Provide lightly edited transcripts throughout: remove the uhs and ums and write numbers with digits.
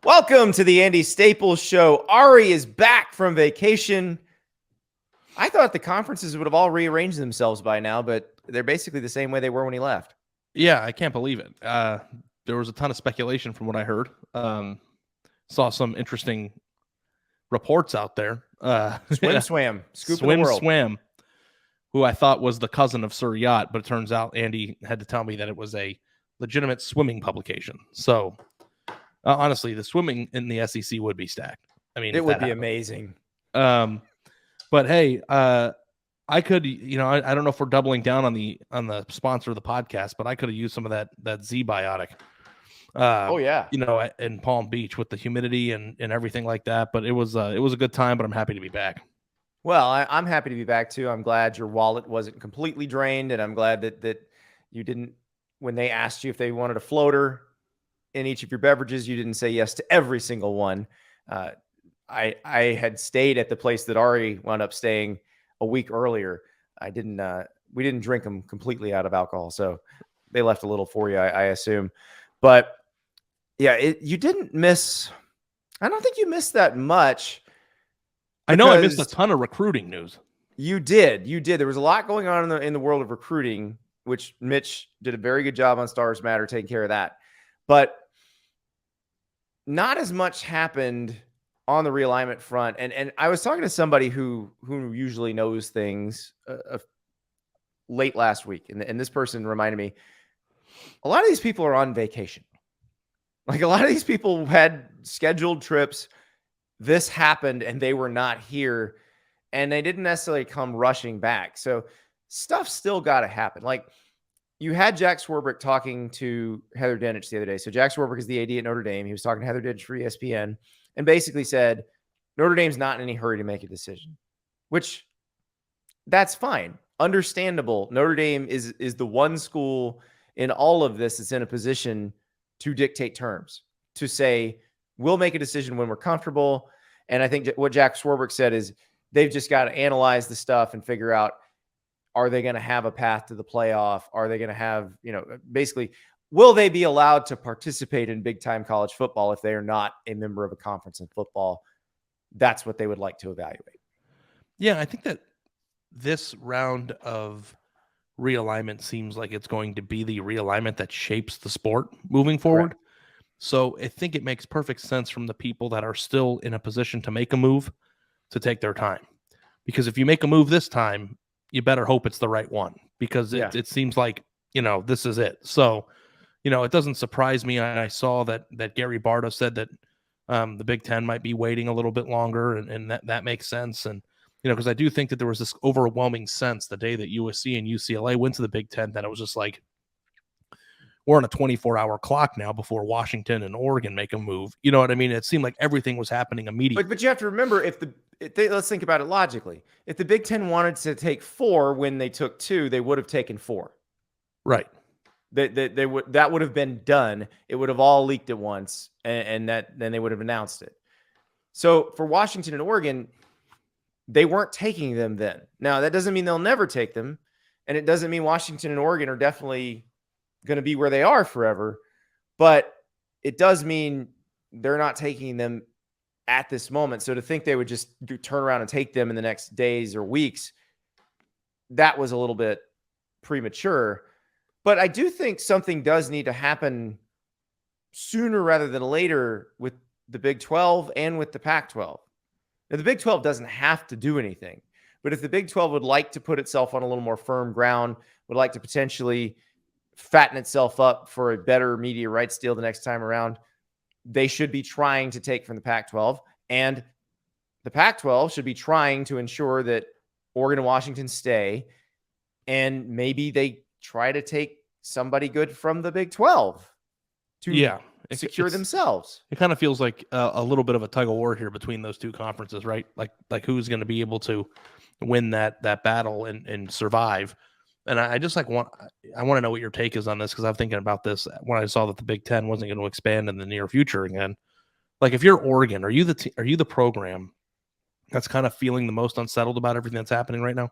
Welcome to the Andy Staples Show. Ari is back from vacation. I thought the conferences would have all rearranged themselves by now, but they're basically the same way they were when he left. Yeah, I can't believe it. There was a ton of speculation from what I heard. Saw some interesting reports out there. Swam, scoop of the world. Swam, who I thought was the cousin of Sir Yacht, but it turns out Andy had to tell me that it was a legitimate swimming publication. So, honestly, the swimming in the SEC would be stacked. I mean, it would be amazing. But hey, I could, I don't know if we're doubling down on the sponsor of the podcast, but I could have used some of that Z-biotic. Oh yeah, in Palm Beach with the humidity and everything like that. But it was a good time. But I'm happy to be back. Well, I'm happy to be back too. I'm glad your wallet wasn't completely drained, and I'm glad that you didn't, when they asked you if they wanted a floater in each of your beverages, you didn't say yes to every single one. I had stayed at the place that Ari wound up staying a week earlier. We didn't drink them completely out of alcohol, so they left a little for you, I assume. But yeah, you didn't miss. I don't think you missed that much. I know I missed a ton of recruiting news. You did. There was a lot going on in the world of recruiting, which Mitch did a very good job on Stars Matter taking care of that. But not as much happened on the realignment front. And I was talking to somebody who usually knows things late last week. And this person reminded me, a lot of these people are on vacation. Like, a lot of these people had scheduled trips. This happened and they were not here, and they didn't necessarily come rushing back. So stuff still got to happen. Like, you had Jack Swarbrick talking to Heather Dinich the other day. So Jack Swarbrick is the AD at Notre Dame. He was talking to Heather Dinich for ESPN and basically said Notre Dame's not in any hurry to make a decision, which that's fine. Understandable. Notre Dame is the one school in all of this that's in a position to dictate terms, to say, we'll make a decision when we're comfortable. And I think what Jack Swarbrick said is they've just got to analyze the stuff and figure out, are they going to have a path to the playoff? Are they going to have, basically, will they be allowed to participate in big-time college football if they are not a member of a conference in football? That's what they would like to evaluate. Yeah, I think that this round of realignment seems like it's going to be the realignment that shapes the sport moving forward. Correct. So I think it makes perfect sense from the people that are still in a position to make a move to take their time. Because if you make a move this time, you better hope it's the right one, because it seems like, this is it. So, it doesn't surprise me. I saw that Gary Barta said that the Big Ten might be waiting a little bit longer, and that makes sense. And, because I do think that there was this overwhelming sense the day that USC and UCLA went to the Big Ten that it was just like, we're on a 24-hour clock now before Washington and Oregon make a move. You know what I mean? It seemed like everything was happening immediately. But you have to remember, let's think about it logically. If the Big Ten wanted to take 4 when they took 2, they would have taken 4. Right. That would have been done. It would have all leaked at once, and then they would have announced it. So for Washington and Oregon, they weren't taking them then. Now, that doesn't mean they'll never take them, and it doesn't mean Washington and Oregon are definitely going to be where they are forever, but it does mean they're not taking them at this moment. So to think they would just turn around and take them in the next days or weeks, that was a little bit premature. But I do think something does need to happen sooner rather than later with the Big 12 and with the Pac-12. Now, the Big 12 doesn't have to do anything, but if the Big 12 would like to put itself on a little more firm ground, would like to potentially fatten itself up for a better media rights deal the next time around, they should be trying to take from the Pac-12, and the Pac-12 should be trying to ensure that Oregon and Washington stay, and maybe they try to take somebody good from the Big 12 to secure themselves. It kind of feels like a little bit of a tug of war here between those two conferences, right? Like who's going to be able to win that battle and survive. And I just want to know what your take is on this, because I'm thinking about this when I saw that the Big Ten wasn't going to expand in the near future again. Like, if you're Oregon, are you the program that's kind of feeling the most unsettled about everything that's happening right now?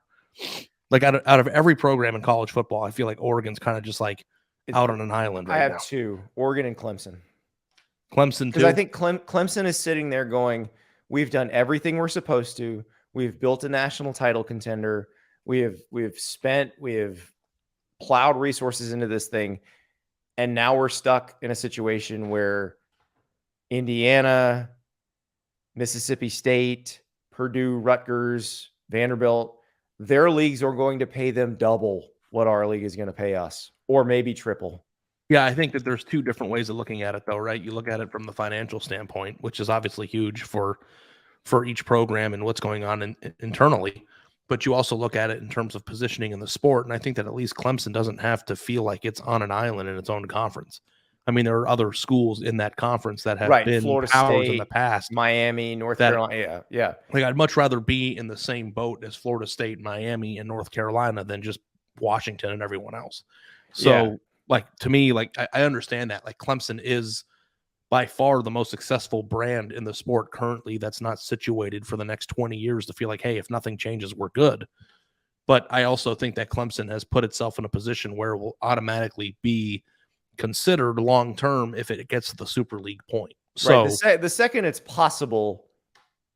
Like, out of every program in college football, I feel like Oregon's kind of just like out on an island right now. I have 2, Oregon and Clemson. Clemson Because too. I think Clemson is sitting there going, we've done everything we're supposed to. We've built a national title contender. We have plowed resources into this thing. And now we're stuck in a situation where Indiana, Mississippi State, Purdue, Rutgers, Vanderbilt, their leagues are going to pay them double what our league is going to pay us, or maybe triple. Yeah, I think that there's two different ways of looking at it, though, right? You look at it from the financial standpoint, which is obviously huge for each program and what's going on internally. But you also look at it in terms of positioning in the sport. And I think that at least Clemson doesn't have to feel like it's on an island in its own conference. I mean, there are other schools in that conference that have been Florida powers State, in the past. Miami, North Carolina. Yeah. Like, I'd much rather be in the same boat as Florida State, Miami, and North Carolina than just Washington and everyone else. So, like, to me, like, I understand that. Like, Clemson is by far the most successful brand in the sport currently that's not situated for the next 20 years to feel like, hey, if nothing changes, we're good. But I also think that Clemson has put itself in a position where it will automatically be considered long-term if it gets to the Super League point. So the second it's possible,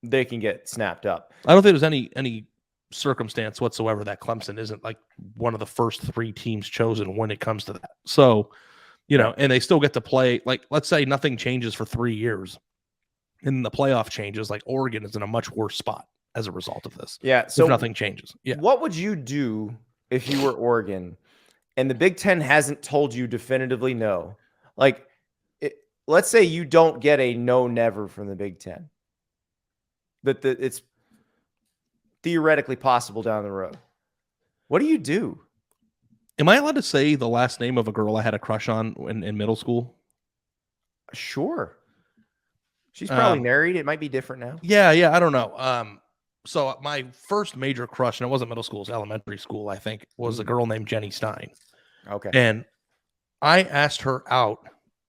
they can get snapped up. I don't think there's any circumstance whatsoever that Clemson isn't like one of the first 3 teams chosen when it comes to that. So, you know, and they still get to play, like, let's say nothing changes for 3 years and the playoff changes, like Oregon is in a much worse spot as a result of this. Yeah. So if nothing changes. Yeah. What would you do if you were Oregon and the Big Ten hasn't told you definitively no? Like, let's say you don't get a no never from the Big Ten. That it's theoretically possible down the road. What do you do? Am I allowed to say the last name of a girl I had a crush on in middle school? Sure. She's probably married. It might be different now. Yeah, I don't know. So my first major crush, and it wasn't middle school, it was elementary school, I think, was a girl named Jenny Stein. Okay. And I asked her out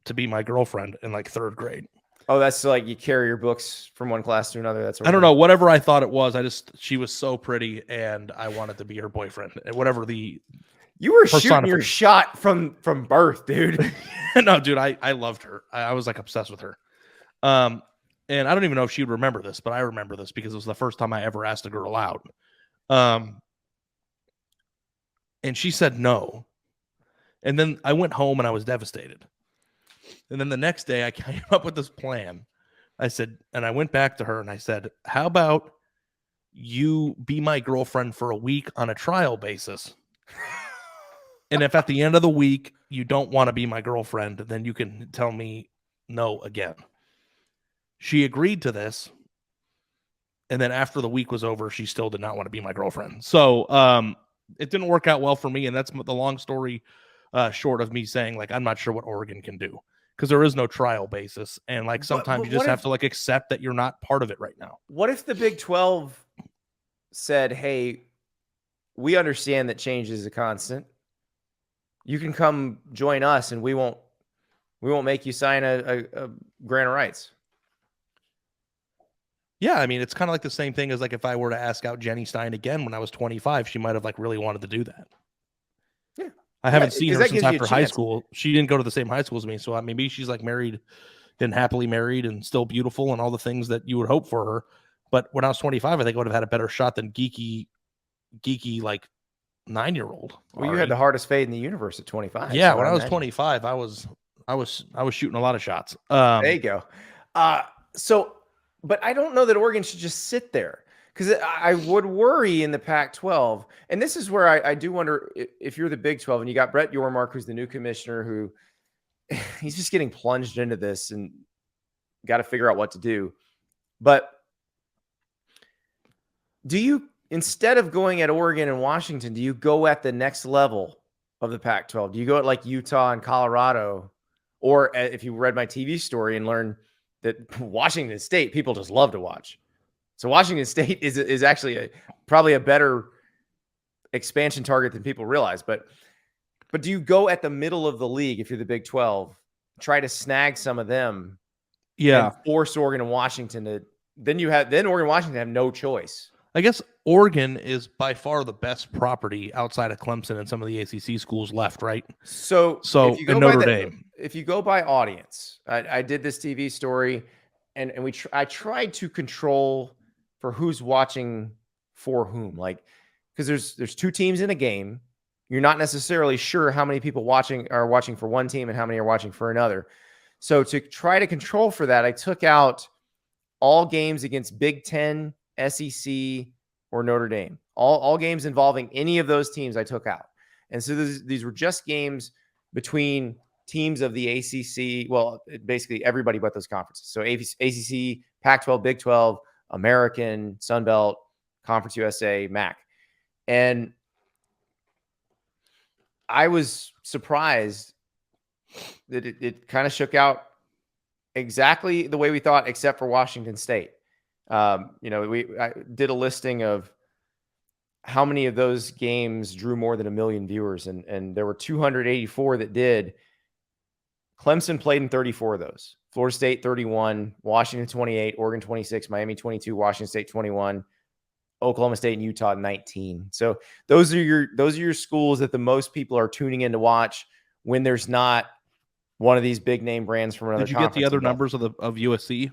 to be my girlfriend in like 3rd grade. Oh, that's like you carry your books from one class to another. That's I don't know, whatever I thought it was. She was so pretty and I wanted to be her boyfriend. Whatever the You were shooting your shot from birth, dude. No, dude, I loved her. I was like obsessed with her. And I don't even know if she would remember this, but I remember this because it was the first time I ever asked a girl out. And she said no. And then I went home and I was devastated. And then the next day I came up with this plan. I said, and I went back to her and I said, how about you be my girlfriend for a week on a trial basis? And if at the end of the week you don't want to be my girlfriend, then you can tell me no again. She agreed to this. And then after the week was over, she still did not want to be my girlfriend. So it didn't work out well for me. And that's the long story short of me saying, like, I'm not sure what Oregon can do because there is no trial basis. And like sometimes you just have to like accept that you're not part of it right now. What if the Big 12 said, hey, we understand that change is a constant. You can come join us and we won't make you sign a grant of rights. Yeah, I mean, it's kind of like the same thing as like if I were to ask out Jenny Stein again when I was 25, she might have like really wanted to do that. Yeah. I haven't seen her since after high school. She didn't go to the same high school as me. So maybe she's like married and happily married and still beautiful and all the things that you would hope for her. But when I was 25, I think I would have had a better shot than geeky like 9-year-old. Well, you had the hardest fade in the universe at 25. Yeah, when I was 25, I was shooting a lot of shots. There you go. But I don't know that Oregon should just sit there because I would worry in the Pac-12. And this is where I do wonder if you're the Big 12 and you got Brett Yormark, who's the new commissioner, who he's just getting plunged into this and got to figure out what to do. But do you, instead of going at Oregon and Washington, do you go at the next level of the Pac-12? Do you go at like Utah and Colorado? Or if you read my TV story and learn that Washington State, people just love to watch. So Washington State is actually probably a better expansion target than people realize. But do you go at the middle of the league if you're the Big 12, try to snag some of them? Yeah. And force Oregon and Washington to then Oregon and Washington have no choice. I guess Oregon is by far the best property outside of Clemson and some of the ACC schools left, right? So if you go and by Notre Dame. if you go by audience, I did this TV story, and I tried to control for who's watching for whom, like, because there's two teams in a game. You're not necessarily sure how many people are watching for one team and how many are watching for another. So to try to control for that, I took out all games against Big Ten, SEC, or Notre Dame. All games involving any of those teams I took out. And so these were just games between teams of the ACC. Well, basically everybody but those conferences. So ACC, Pac-12, Big 12, American, Sun Belt, Conference USA, MAC. And I was surprised that it kind of shook out exactly the way we thought, except for Washington State. I did a listing of how many of those games drew more than 1 million viewers, and there were 284 that did. Clemson played in 34 of those. Florida State 31, Washington 28, Oregon 26, Miami 22, Washington State 21, Oklahoma State and Utah 19. So those are your schools that the most people are tuning in to watch when there's not one of these big name brands from another. Did you get the other numbers of USC?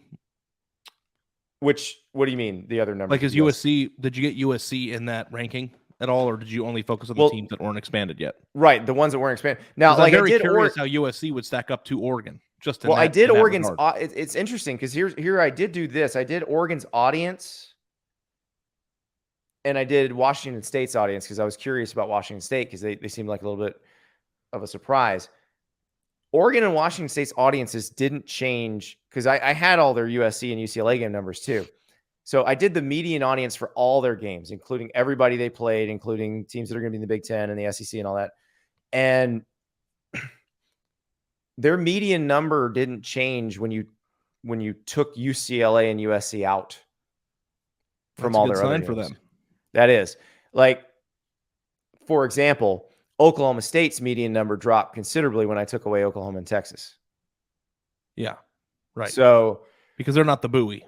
What do you mean the other numbers? Like, is USC? Did you get USC in that ranking at all, or did you only focus on the teams that weren't expanded yet? Right, the ones that weren't expanded. Now, I'm very curious how USC would stack up to Oregon. I did Oregon's. It's interesting because here I did do this. I did Oregon's audience, and I did Washington State's audience because I was curious about Washington State because they seemed like a little bit of a surprise. Oregon and Washington State's audiences didn't change because I had all their USC and UCLA game numbers too. So I did the median audience for all their games, including everybody they played, including teams that are going to be in the Big Ten and the SEC and all that. And their median number didn't change when you took UCLA and USC out from all their other games. For them. That is, like, for example, Oklahoma State's median number dropped considerably when I took away Oklahoma and Texas. Yeah, right. So because they're not the buoy.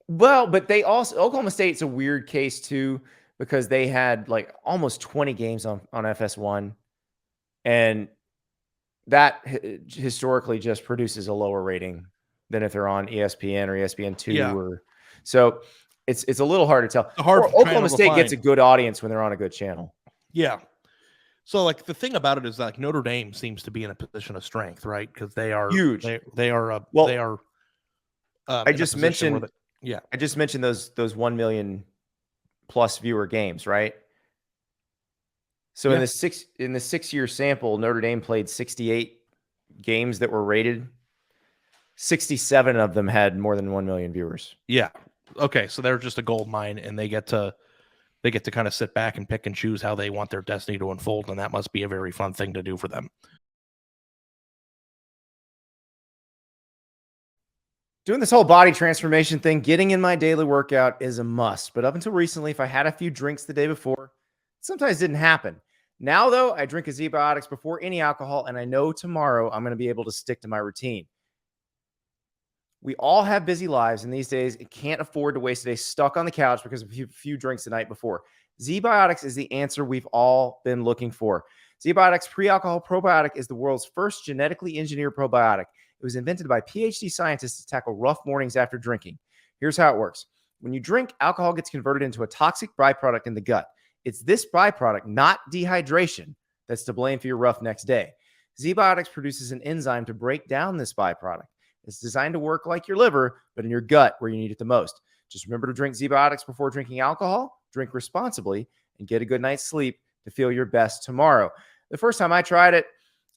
Well, but they also, Oklahoma State's a weird case too, because they had like almost 20 games on FS1, and that historically just produces a lower rating than if they're on ESPN or ESPN2. Yeah. Or so it's a little hard to tell. Oklahoma State gets a good audience when they're on a good channel. Yeah. So, like, the thing about it is, like, Notre Dame seems to be in a position of strength, right? Because they are huge. They are. I just mentioned. I just mentioned those 1 million plus viewer games, right? So in the 6-year sample, Notre Dame played 68 games that were rated. 67 of them had more than 1 million viewers. Yeah. Okay. So they're just a gold mine, and they get to kind of sit back and pick and choose how they want their destiny to unfold, and that must be a very fun thing to do for them. Doing this whole body transformation thing, getting in my daily workout is a must. But up until recently, if I had a few drinks the day before, it sometimes didn't happen. Now, though, I drink a Z-Biotics before any alcohol, and I know tomorrow I'm going to be able to stick to my routine. We all have busy lives, and these days, it can't afford to waste a day stuck on the couch because of a few drinks the night before. Z-Biotics is the answer we've all been looking for. Z-Biotics Pre-Alcohol Probiotic is the world's first genetically engineered probiotic. It was invented by PhD scientists to tackle rough mornings after drinking. Here's how it works. When you drink, alcohol gets converted into a toxic byproduct in the gut. It's this byproduct, not dehydration, that's to blame for your rough next day. Z-Biotics produces an enzyme to break down this byproduct. It's designed to work like your liver, but in your gut where you need it the most. Just remember to drink Z-Biotics before drinking alcohol, drink responsibly, and get a good night's sleep to feel your best tomorrow. The first time I tried it,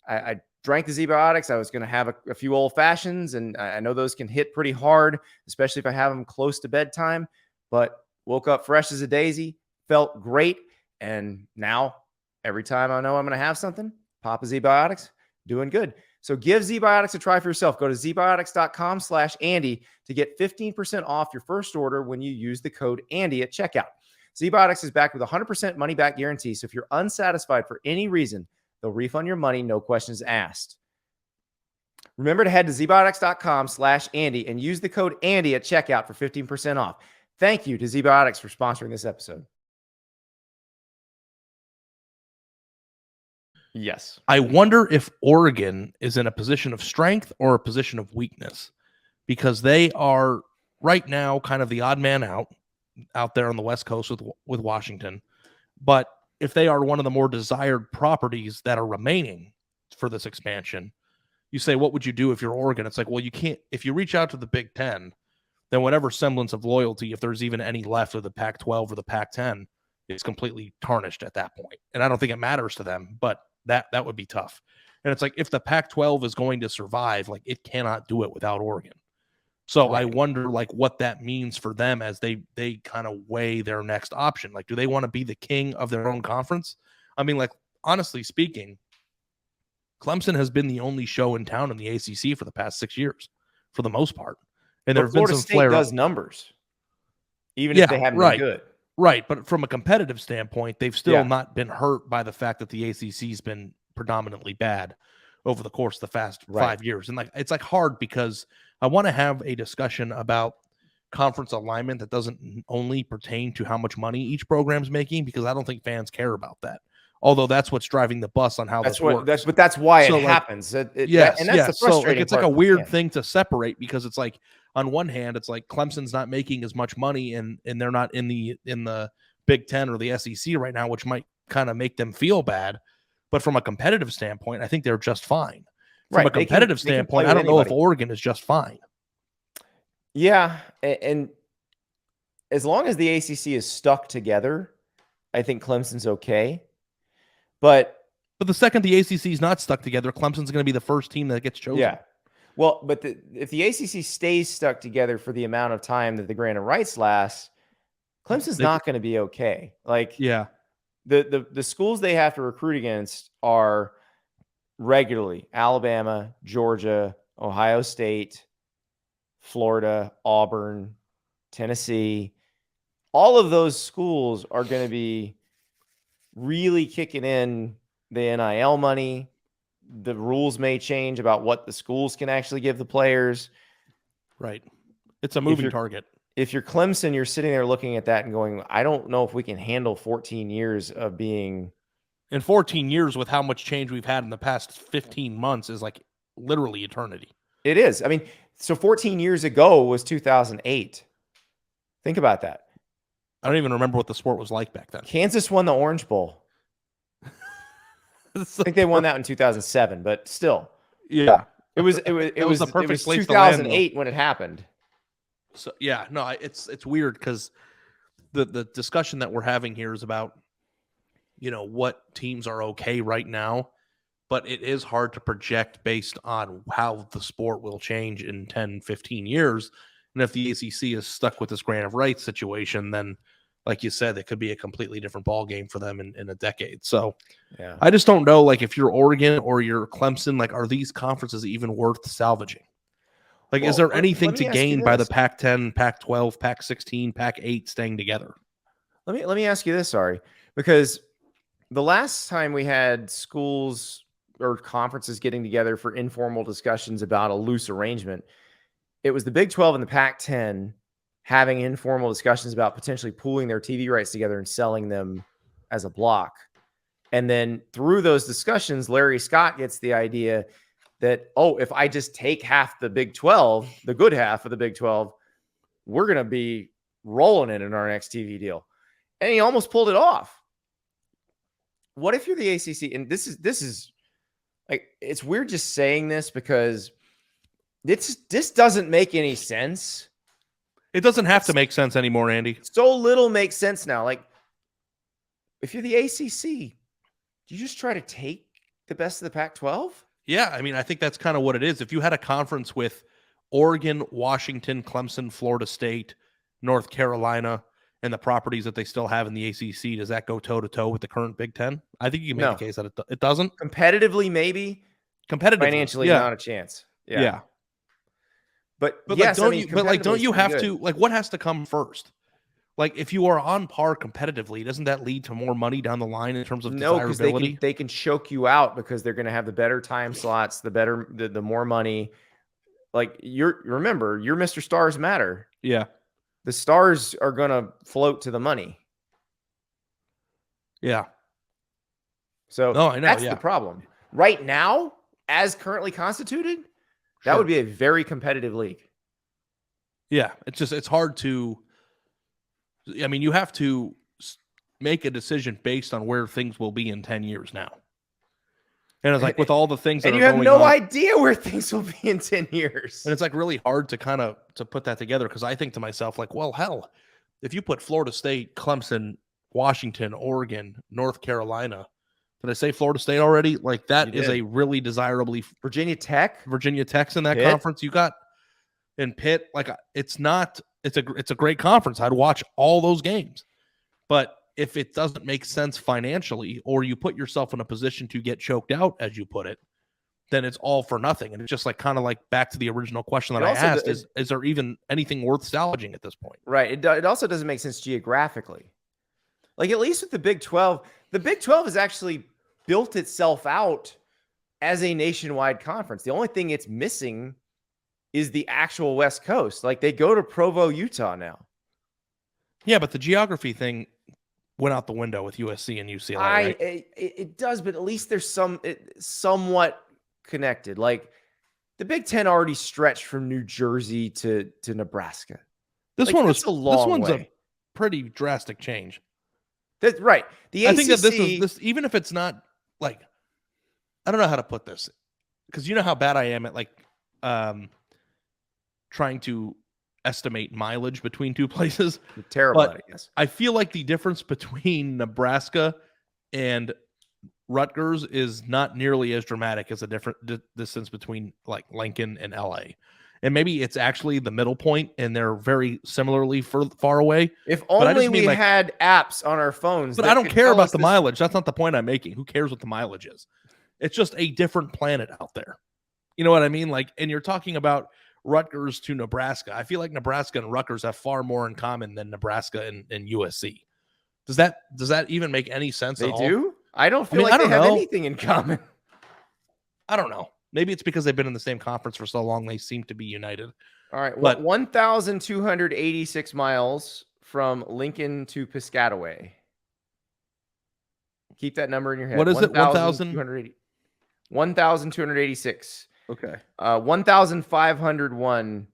I drank the Z-Biotics. I was going to have a few old fashions, and I know those can hit pretty hard, especially if I have them close to bedtime, but woke up fresh as a daisy, felt great. And now every time I know I'm going to have something, pop a Z-Biotics, doing good. So give Z-Biotics a try for yourself. Go to zbiotics.com/Andy to get 15% off your first order when you use the code Andy at checkout. Z-Biotics is backed with a 100% money back guarantee. So if you're unsatisfied for any reason, they'll refund your money, no questions asked. Remember to head to zbiotics.com/Andy and use the code Andy at checkout for 15% off. Thank you to Z-Biotics for sponsoring this episode. Yes. I wonder if Oregon is in a position of strength or a position of weakness, because they are right now kind of the odd man out there on the West Coast with Washington. But if they are one of the more desired properties that are remaining for this expansion, you say, what would you do if you're Oregon? It's like, well, you can't, if you reach out to the Big Ten, then whatever semblance of loyalty, if there's even any left of the Pac-12 or the Pac-10, is completely tarnished at that point. And I don't think it matters to them, but that would be tough. And it's like, if the Pac-12 is going to survive, like, it cannot do it without Oregon. So Right. I wonder, like, what that means for them as they kind of weigh their next option. Like, do they want to be the king of their own conference? I mean, like, honestly speaking, Clemson has been the only show in town in the ACC for the past 6 years, for the most part. And there have been Florida some State flare does numbers, even if they haven't been good. Right. But from a competitive standpoint, they've still Yeah. not been hurt by the fact that the ACC has been predominantly bad over the course of the past 5 years. And like, it's like hard because I want to have a discussion about conference alignment that doesn't only pertain to how much money each program's making, because I don't think fans care about that. Although that's what's driving the bus on how this works. That's why So, it like, happens. And that's yes. the So, like, frustrating it's like part a for weird fans. thing to separate, because it's like, on one hand, it's like Clemson's not making as much money and they're not in the Big Ten or the SEC right now, which might kind of make them feel bad. But from a competitive standpoint, I think they're just fine. From a competitive standpoint, I don't know if Oregon is just fine. Yeah, and as long as the ACC is stuck together, I think Clemson's okay. But the second the ACC is not stuck together, Clemson's going to be the first team that gets chosen. Yeah. Well, but if the ACC stays stuck together for the amount of time that the grant of rights lasts, Clemson's not going to be okay. Like, yeah, the schools they have to recruit against are regularly Alabama, Georgia, Ohio State, Florida, Auburn, Tennessee. All of those schools are going to be really kicking in the NIL money. The rules may change about what the schools can actually give the players. Right. It's a moving target. If you're Clemson, you're sitting there looking at that and going, I don't know if we can handle 14 years of being. And 14 years with how much change we've had in the past 15 months is like literally eternity. It is. I mean, so 14 years ago was 2008. Think about that. I don't even remember what the sport was like back then. Kansas won the Orange Bowl. I think they won that in 2007, but still. Yeah. It was the perfect 2008 when it happened. So yeah, no, it's weird because the discussion that we're having here is about, you know, what teams are okay right now, but it is hard to project based on how the sport will change in 10, 15 years. And if the ACC is stuck with this grant of rights situation, then, like you said, it could be a completely different ball game for them in a decade. So yeah, I just don't know, like, if you're Oregon or you're Clemson, like, are these conferences even worth salvaging? Like, is there anything to gain by the Pac-10, Pac-12, Pac-16, Pac-8 staying together? Let me ask you this, sorry, because the last time we had schools or conferences getting together for informal discussions about a loose arrangement, it was the Big 12 and the Pac-10 having informal discussions about potentially pooling their TV rights together and selling them as a block. And then through those discussions, Larry Scott gets the idea that, oh, if I just take half the Big 12, the good half of the Big 12, we're going to be rolling it in our next TV deal. And he almost pulled it off. What if you're the ACC? And this is like, it's weird just saying this because this doesn't make any sense. It doesn't have to make sense anymore, Andy. So little makes sense now. Like, if you're the ACC, do you just try to take the best of the Pac-12? Yeah, I mean, I think that's kind of what it is. If you had a conference with Oregon, Washington, Clemson, Florida State, North Carolina, and the properties that they still have in the ACC, does that go toe-to-toe with the current Big Ten? I think you can make the case that it doesn't. Competitively, maybe. Competitively. Financially, not a chance. Yeah. But yes, don't you have to, like, what has to come first? Like, if you are on par competitively, doesn't that lead to more money down the line in terms of desirability? No, because they can choke you out because they're going to have the better time slots, the more money. Like, remember, your Mr. Stars matter. Yeah. The stars are going to float to the money. Yeah. So No, I know, that's yeah. the problem. Right now, as currently constituted, that Sure. would be a very competitive league. Yeah, it's hard to. I mean, you have to make a decision based on where things will be in 10 years now. And it's like with all the things that And are you have going no on, idea where things will be in 10 years. and it's like really hard to kind of to put that together because I think to myself like, well, hell, if you put Florida State, Clemson, Washington, Oregon, North Carolina, did I say Florida State already? Like that You is did. a really desirably Virginia Tech, Virginia Tech's in that Pitt. conference. You got in Pitt, like it's a great conference. I'd watch all those games. But if it doesn't make sense financially, or you put yourself in a position to get choked out, as you put it, then it's all for nothing. And it's just like kind of like back to the original question that I asked: is there even anything worth salvaging at this point? Right. It also doesn't make sense geographically. Like at least with the Big 12, the Big 12 has actually built itself out as a nationwide conference. The only thing it's missing is the actual West Coast. Like they go to Provo, Utah now. Yeah, but the geography thing went out the window with USC and UCLA. Right? It does, but at least there's somewhat connected. Like the Big Ten already stretched from New Jersey to Nebraska. This one's way. A pretty drastic change. That's right. The ACC, I think that this even if it's not like, I don't know how to put this because you know how bad I am at like trying to estimate mileage between two places. You're terrible but at it, yes. I feel like the difference between Nebraska and Rutgers is not nearly as dramatic as a different distance between like Lincoln and LA. And maybe it's actually the middle point and they're very similarly far away. If only we had apps on our phones. But I don't care about the mileage. That's not the point I'm making. Who cares what the mileage is? It's just a different planet out there. You know what I mean? Like, and you're talking about Rutgers to Nebraska. I feel like Nebraska and Rutgers have far more in common than Nebraska and USC. Does that even make any sense at all? They do? I don't feel like they have anything in common. I don't know. Maybe it's because they've been in the same conference for so long, they seem to be united. All right. Well, 1,286 miles from Lincoln to Piscataway. Keep that number in your head. What is it? 1,286. Okay. 1,501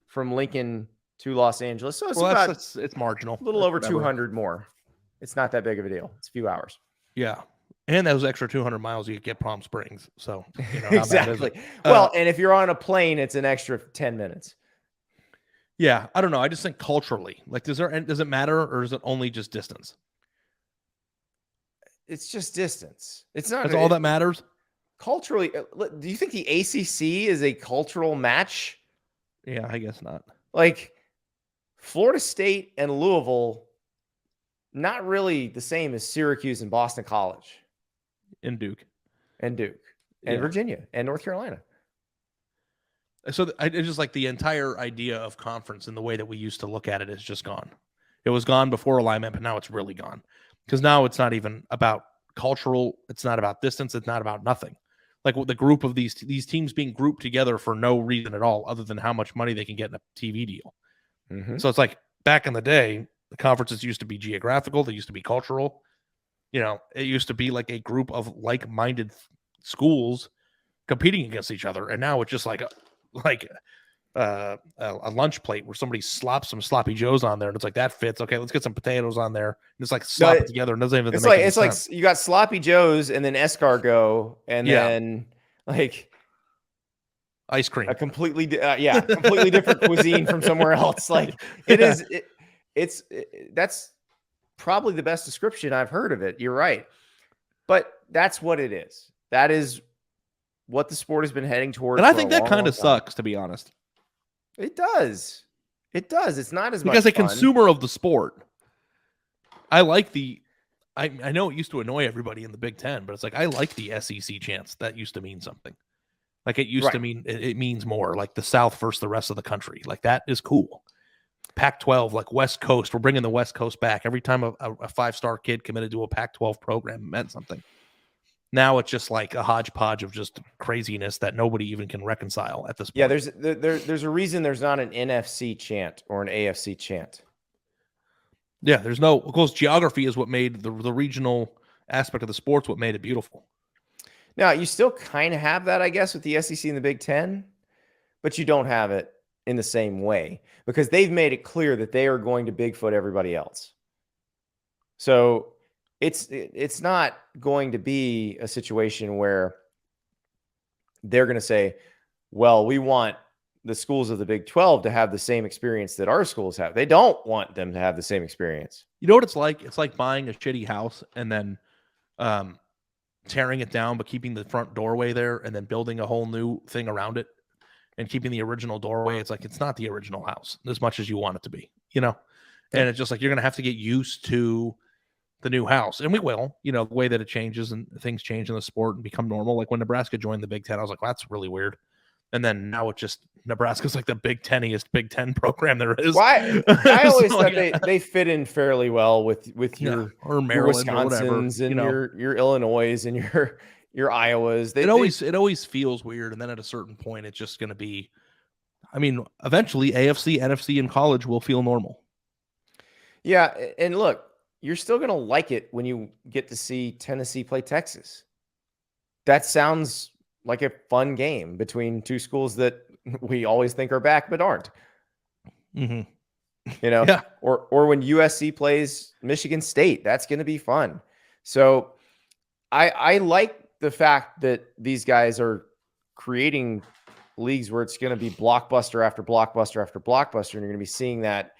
from Lincoln to Los Angeles. So it's marginal. A little over 200 more. It's not that big of a deal. It's a few hours. Yeah. And those extra 200 miles, you could get Palm Springs. So, you know, exactly. Well, and if you're on a plane, it's an extra 10 minutes. Yeah. I don't know. I just think culturally, like, does it matter or is it only just distance? It's just distance. It's not. That's all that matters. Culturally, do you think the ACC is a cultural match? Yeah, I guess not. Like Florida State and Louisville, not really the same as Syracuse and Boston College. And Duke. And Virginia and North Carolina. So it's just like the entire idea of conference and the way that we used to look at it is just gone. It was gone before alignment, but now it's really gone. Because now it's not even about cultural. It's not about distance. It's not about nothing. Like the group of these teams being grouped together for no reason at all other than how much money they can get in a TV deal. Mm-hmm. So it's like back in the day, the conferences used to be geographical. They used to be cultural. You know, it used to be like a group of like-minded schools competing against each other. And now it's just like a lunch plate where somebody slops some sloppy joes on there. And it's like, that fits. Okay, let's get some potatoes on there. And it's like slop it together. And doesn't even make any sense. Like you got sloppy joes and then escargot and then like ice cream. A completely different cuisine from somewhere else. Like that's probably the best description I've heard of it. You're right. But that's what it is. That is what the sport has been heading towards. And I think that kind of sucks, to be honest. It does. It does. It's not as much because a consumer of the sport, I like I know it used to annoy everybody in the Big Ten, but it's like I like the SEC chants. That used to mean something. Like it used to mean it means more. Like the South versus the rest of the country. Like that is cool. Pac-12, like West Coast, we're bringing the West Coast back. Every time a five-star kid committed to a Pac-12 program meant something. Now it's just like a hodgepodge of just craziness that nobody even can reconcile at this point. Yeah, there's a reason there's not an NFC chant or an AFC chant. Yeah, there's no, of course, geography is what made the regional aspect of the sport's what made it beautiful. Now, you still kind of have that, I guess, with the SEC and the Big Ten, but you don't have it in the same way because they've made it clear that they are going to Bigfoot everybody else. So it's not going to be a situation where they're going to say, well, we want the schools of the Big 12 to have the same experience that our schools have. They don't want them to have the same experience. You know what it's like? It's like buying a shitty house and then tearing it down, but keeping the front doorway there and then building a whole new thing around it and keeping the original doorway. It's like, it's not the original house as much as you want it to be, you know? And it's just like, you're going to have to get used to the new house. And we will, you know, the way that it changes and things change in the sport and become normal. Like when Nebraska joined the Big Ten, I was like, well, that's really weird. And then now it just, Nebraska's like the Big Ten-iest Big Ten program there is. Why? I always thought they fit in fairly well with your, or Maryland your Wisconsins and your Illinois and your Iowas. It always feels weird. And then at a certain point, it's just going to be, I mean, eventually AFC, NFC, and college will feel normal. Yeah. And look, you're still going to like it when you get to see Tennessee play Texas. That sounds like a fun game between two schools that we always think are back, but aren't. Mm-hmm. You know, yeah. Or when USC plays Michigan State, that's going to be fun. So I like the fact that these guys are creating leagues where it's going to be blockbuster after blockbuster after blockbuster, and you're going to be seeing that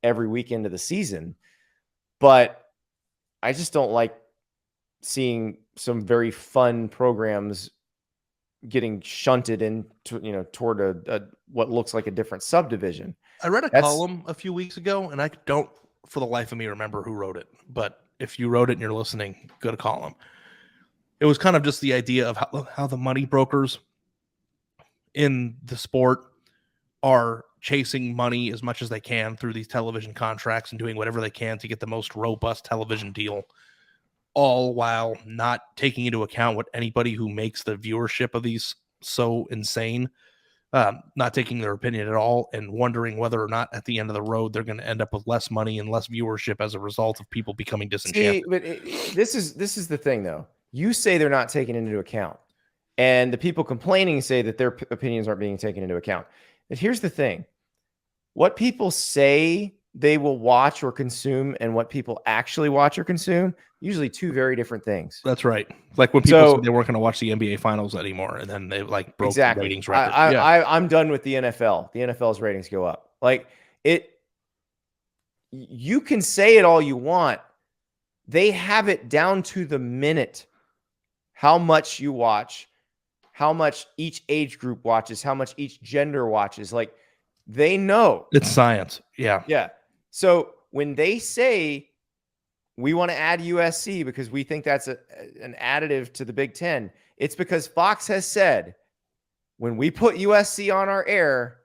every weekend of the season. But I just don't like seeing some very fun programs getting shunted into, you know, toward a what looks like a different subdivision. I read a column a few weeks ago, and I don't for the life of me remember who wrote it. But if you wrote it and you're listening, good column. It was kind of just the idea of how the money brokers in the sport are chasing money as much as they can through these television contracts and doing whatever they can to get the most robust television deal, all while not taking into account what anybody who makes the viewership of these so insane, not taking their opinion at all and wondering whether or not at the end of the road they're going to end up with less money and less viewership as a result of people becoming disenchanted. See, but this is the thing, though. You say they're not taken into account, and the people complaining say that their opinions aren't being taken into account. But here's the thing. What people say they will watch or consume and what people actually watch or consume, usually two very different things. That's right. Like when people said they weren't going to watch the NBA finals anymore, and then they like broke the ratings record. I'm done with the NFL. The NFL's ratings go up. Like you can say it all you want. They have it down to the minute how much you watch, how much each age group watches, how much each gender watches. Like they know. It's science. Yeah. Yeah. So when they say we want to add USC because we think that's an additive to the Big Ten, it's because Fox has said when we put USC on our air,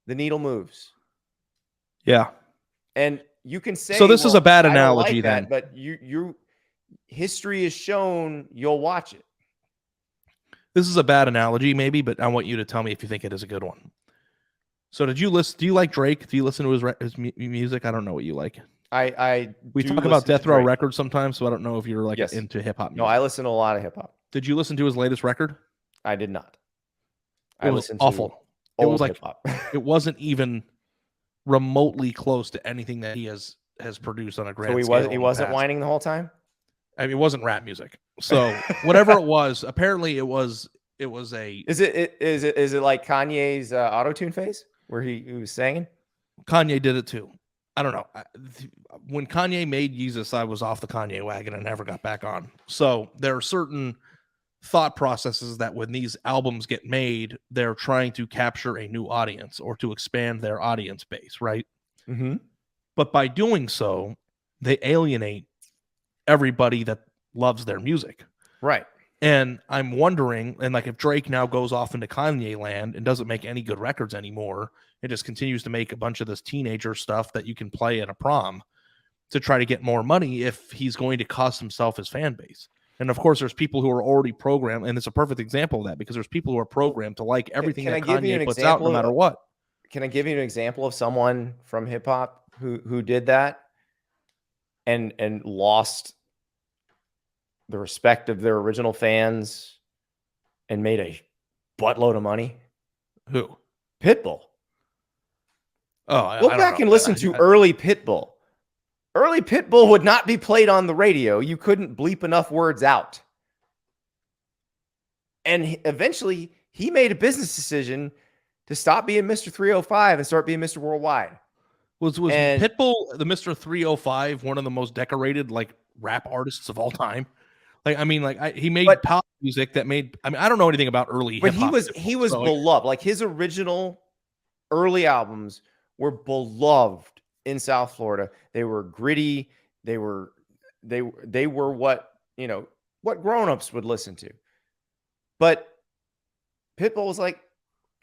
the needle moves. Yeah. And you can say, so this is a bad analogy then, but you history has shown you'll watch it. This is a bad analogy maybe, but I want you to tell me if you think it is a good one. So did you listen? Do you like Drake? Do you listen to his music? I don't know what you like. We talk about Death Row Records sometimes, so I don't know if you're like into hip hop music. No, I listen to a lot of hip hop. Did you listen to his latest record? I did not. It was awful. It was like hip-hop. It wasn't even remotely close to anything that he has produced on a grand scale. So he wasn't whining the whole time? I mean, it wasn't rap music. So whatever it was, apparently it was a. Is it like Kanye's auto-tune phase where he was singing? Kanye did it too. I don't know. When Kanye made Yeezus, I was off the Kanye wagon and never got back on. So there are certain thought processes that when these albums get made, they're trying to capture a new audience or to expand their audience base, right? Mm-hmm. But by doing so, they alienate everybody that loves their music. Right. And I'm wondering, and like if Drake now goes off into Kanye land and doesn't make any good records anymore, it just continues to make a bunch of this teenager stuff that you can play at a prom to try to get more money if he's going to cost himself his fan base. And of course, there's people who are already programmed, and it's a perfect example of that because there's people who are programmed to like everything that Kanye puts out no matter what. Can I give you an example of someone from hip hop who did that and lost the respect of their original fans and made a buttload of money? Who? Pitbull. Oh, Go back and listen to early Pitbull. Early Pitbull would not be played on the radio. You couldn't bleep enough words out. And eventually, he made a business decision to stop being Mr. 305 and start being Mr. Worldwide. Was Pitbull, the Mr. 305, one of the most decorated like rap artists of all time? Like, I mean, like he made pop music that made. I mean, I don't know anything about early, but he was beloved. Like his original early albums were beloved in South Florida. They were gritty. They were what what grown-ups would listen to. But Pitbull was like,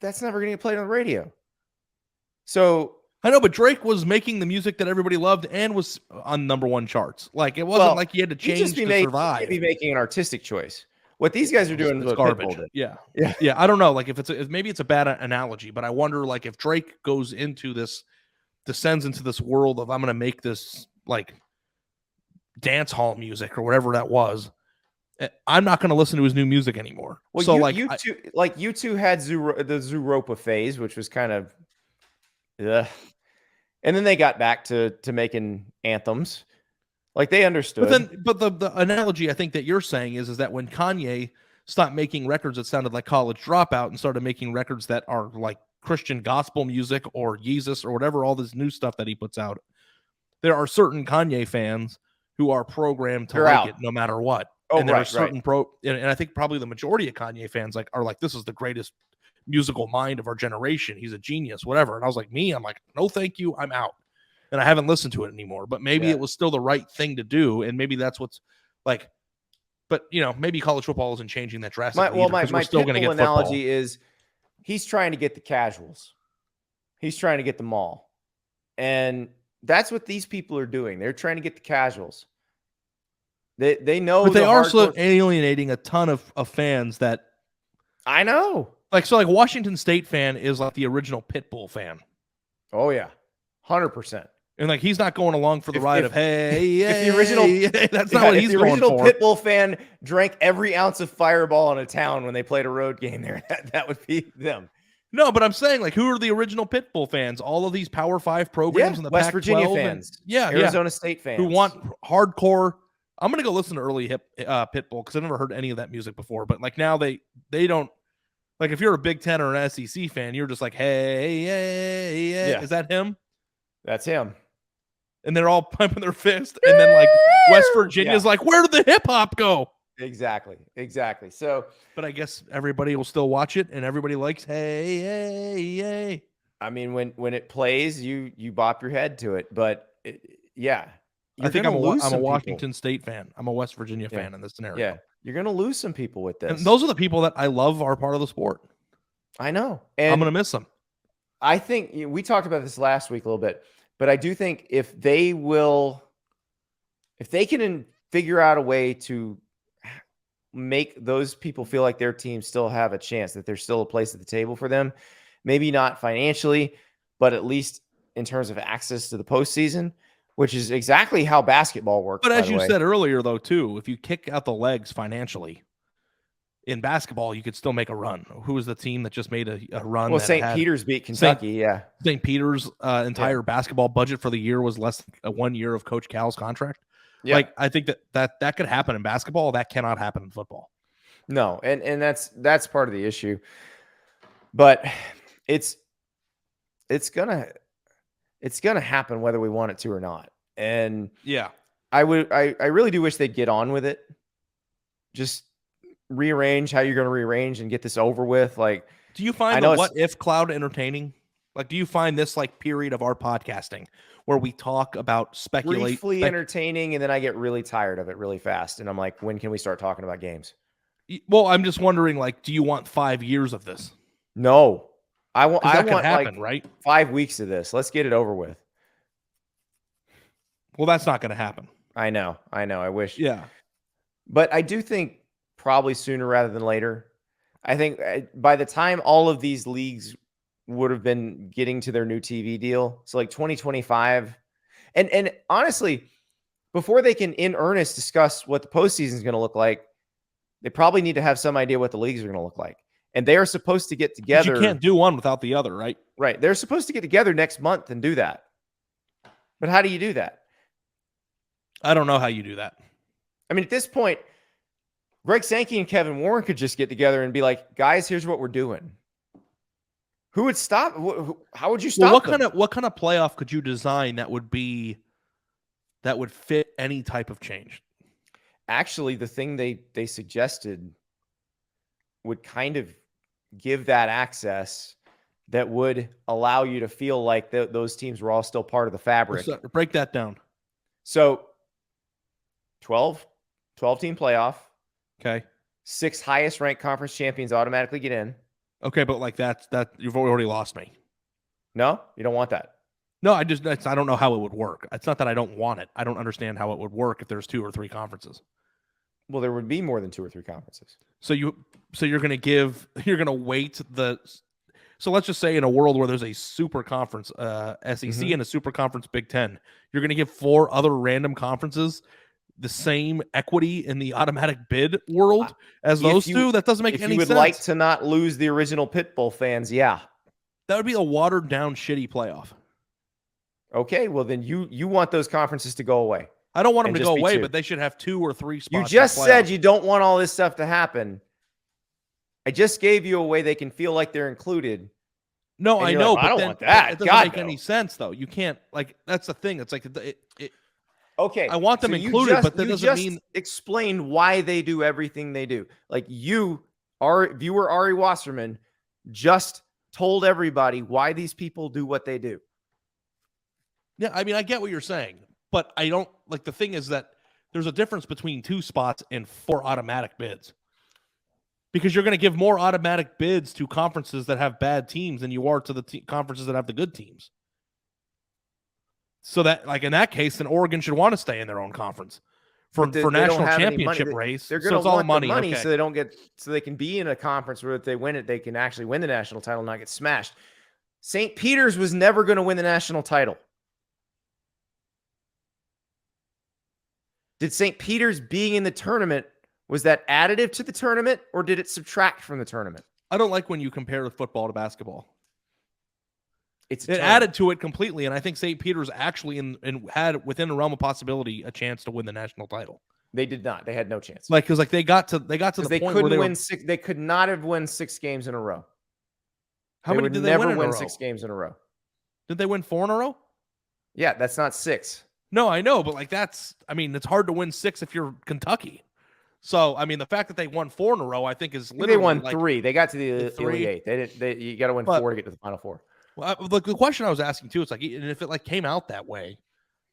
that's never going to get played on the radio. So I know, but Drake was making the music that everybody loved and was on #1 charts. Like it wasn't like he had to change to survive. He'd be making an artistic choice. What these guys are doing is garbage. Yeah. I don't know. Like if maybe it's a bad analogy, but I wonder like if Drake goes into this, descends into this world of I'm going to make this like dance hall music or whatever that was. I'm not going to listen to his new music anymore. Well, so you two had the Zooropa phase, which was kind of, and then they got back to making anthems, like they understood. But the analogy I think that you're saying is that when Kanye stopped making records that sounded like College Dropout and started making records that are like Christian gospel music or Jesus or whatever, all this new stuff that he puts out, there are certain Kanye fans who are programmed to like it no matter what. Oh, and there are certain and I think probably the majority of Kanye fans are like, this is the greatest musical mind of our generation. He's a genius, whatever. And I was like, I'm like, no, thank you. I'm out. And I haven't listened to it anymore, but maybe it was still the right thing to do. And maybe that's what's like, but maybe college football isn't changing that drastically. My still going to get analogy is he's trying to get the casuals. He's trying to get them all. And that's what these people are doing. They're trying to get the casuals. They know, but they are still alienating a ton of fans that I know. Like Washington State fan is like the original Pitbull fan. Oh yeah, 100%. And like he's not going along for the ride of if the original that's not what he's the going original for. Pitbull fan drank every ounce of Fireball in a town when they played a road game there. That would be them. No, but I'm saying like who are the original Pitbull fans? All of these Power 5 programs in the West Pac-12 Virginia fans, Arizona State fans who want hardcore. I'm gonna go listen to early Pitbull because I've never heard any of that music before. But like now they don't like if you're a Big Ten or an SEC fan, you're just like hey, is that him? That's him. And they're all pumping their fist, and then like West Virginia's like, where did the hip hop go? Exactly. So, but I guess everybody will still watch it, and everybody likes hey. I mean, when it plays, you bop your head to it, but I think I'm a Washington State fan. I'm a West Virginia fan in this scenario. Yeah, you're going to lose some people with this. And those are the people that I love are part of the sport. I know. And I'm going to miss them. I think we talked about this last week a little bit, but I do think if they can figure out a way to make those people feel like their team still have a chance, that there's still a place at the table for them, maybe not financially, but at least in terms of access to the postseason, which is exactly how basketball works. But as you said earlier, though, too, if you kick out the legs financially in basketball, you could still make a run. Who was the team that just made a run? Well, St. Peter's beat Kentucky. St. Peter's entire basketball budget for the year was less than 1 year of Coach Cal's contract. Yeah. Like I think that could happen in basketball. That cannot happen in football. No, and that's part of the issue. But it's gonna happen whether we want it to or not. And I really do wish they'd get on with it. Just rearrange how you're going to rearrange and get this over with. Like, do you find the what if cloud entertaining? Like, do you find this like period of our podcasting where we talk about briefly entertaining, and then I get really tired of it really fast, and I'm like, when can we start talking about games? Well, I'm just wondering, like, do you want 5 years of this? No, I want happen, like right? 5 weeks of this. Let's get it over with. Well, that's not going to happen. I know. I wish. Yeah. But I do think probably sooner rather than later. I think by the time all of these leagues would have been getting to their new TV deal, so like 2025. And honestly, before they can in earnest discuss what the postseason is going to look like, they probably need to have some idea what the leagues are going to look like. And they are supposed to get together. You can't do one without the other, right? Right. They're supposed to get together next month and do that. But how do you do that? I don't know how you do that. I mean, at this point, Greg Sankey and Kevin Warren could just get together and be like, guys, here's what we're doing. Who would stop? How would you stop them? What kind of playoff could you design that would fit any type of change? Actually, the thing they suggested would kind of give that access that would allow you to feel like those teams were all still part of the fabric. So, break that down. So 12-team playoff. Okay. 6 highest ranked conference champions automatically get in. Okay, but like that you've already lost me. No, you don't want that. No, I don't know how it would work. It's not that I don't want it. I don't understand how it would work if there's 2 or 3 conferences. Well, there would be more than 2 or 3 conferences. So you're going to weight so let's just say in a world where there's a super conference SEC and a super conference Big Ten, you're going to give 4 other random conferences the same equity in the automatic bid world as those 2? That doesn't make any sense. If you would like to not lose the original Pitbull fans, yeah. That would be a watered down shitty playoff. Okay, well then you want those conferences to go away. I don't want them to go away, but they should have 2 or 3 spots. You just said you don't want all this stuff to happen. I just gave you a way they can feel like they're included. No, I know, but I don't want that. It doesn't make any sense, though. You can't, like, that's the thing. It's like, okay. I want them included, but that doesn't mean. Explain why they do everything they do. Like our viewer Ari Wasserman just told everybody why these people do what they do. Yeah, I mean, I get what you're saying, but I don't, like, the thing is that there's a difference between 2 spots and 4 automatic bids. Because you're going to give more automatic bids to conferences that have bad teams than you are to the conferences that have the good teams. So that, like, in that case, then Oregon should want to stay in their own conference for national championship race. They're going to want the money so they don't get, so they can be in a conference where if they win it, they can actually win the national title and not get smashed. St. Peter's was never going to win the national title. Did St. Peter's being in the tournament, was that additive to the tournament or did it subtract from the tournament? I don't like when you compare football to basketball. It added to it completely, and I think St. Peter's actually had within the realm of possibility a chance to win the national title. They did not. They had no chance. Like, because like they got to the point where they could not have won 6 games in a row. How many did they win 6 games in a row? Did they win 4 in a row? Yeah, that's not 6. No, I know, but like it's hard to win 6 if you're Kentucky. So, I mean, the fact that they won 4 in a row, I think is literally. They won 3. They got to the Elite 8. You got to win 4 to get to the Final Four. Well, the question I was asking too, it's like, and if it like came out that way,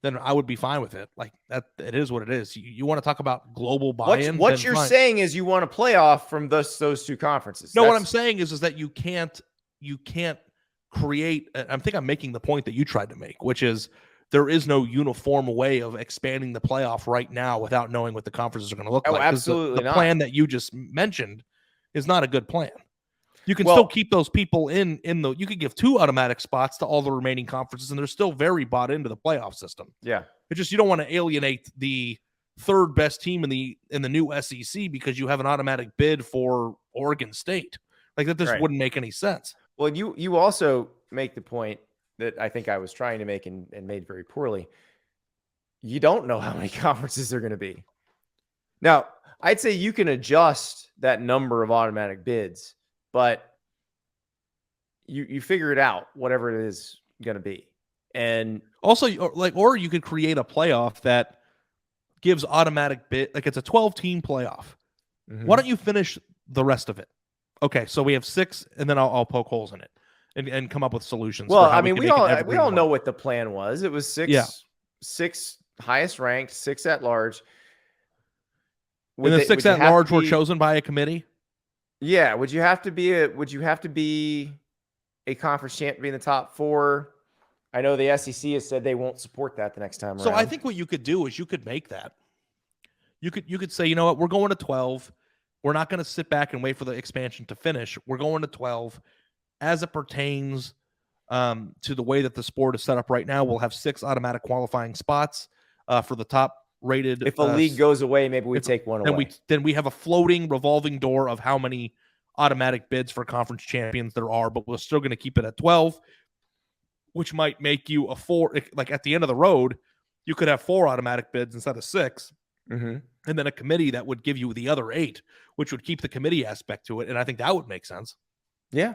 then I would be fine with it. Like that, it is what it is. You want to talk about global buy-in? What you're saying is you want a playoff from those 2 conferences. No, what I'm saying is that you can't create. I think I'm making the point that you tried to make, which is there is no uniform way of expanding the playoff right now without knowing what the conferences are going to look like. Absolutely the plan that you just mentioned is not a good plan. You can still keep those people in you could give 2 automatic spots to all the remaining conferences, and they're still very bought into the playoff system. Yeah. It's just you don't want to alienate the 3rd best team in the new SEC because you have an automatic bid for Oregon State. Like that just wouldn't make any sense. Well, you also make the point that I think I was trying to make and made very poorly. You don't know how many conferences they're going to be. Now, I'd say you can adjust that number of automatic bids, but you figure it out, whatever it is going to be. And also, or you could create a playoff that gives automatic bid, like it's a 12-team playoff. Mm-hmm. Why don't you finish the rest of it? Okay, so we have 6, and then I'll poke holes in it and come up with solutions. Well, I mean, we all know what the plan was. It was 6 highest ranked, 6 at large. And the 6 at large were chosen by a committee? Yeah. Would you have to be a conference champion in the top 4? I know the SEC has said they won't support that the next time around. So I think what you could do is you could make that. You could say, you know what, we're going to 12. We're not going to sit back and wait for the expansion to finish. We're going to 12. As it pertains to the way that the sport is set up right now, we'll have 6 automatic qualifying spots for the top rated. If a league goes away, maybe we take one away. Then we have a floating revolving door of how many automatic bids for conference champions there are, but we're still going to keep it at 12, which might make you a 4. Like at the end of the road, you could have 4 automatic bids instead of 6. Mm-hmm. And then a committee that would give you the other 8, which would keep the committee aspect to it. And I think that would make sense. Yeah.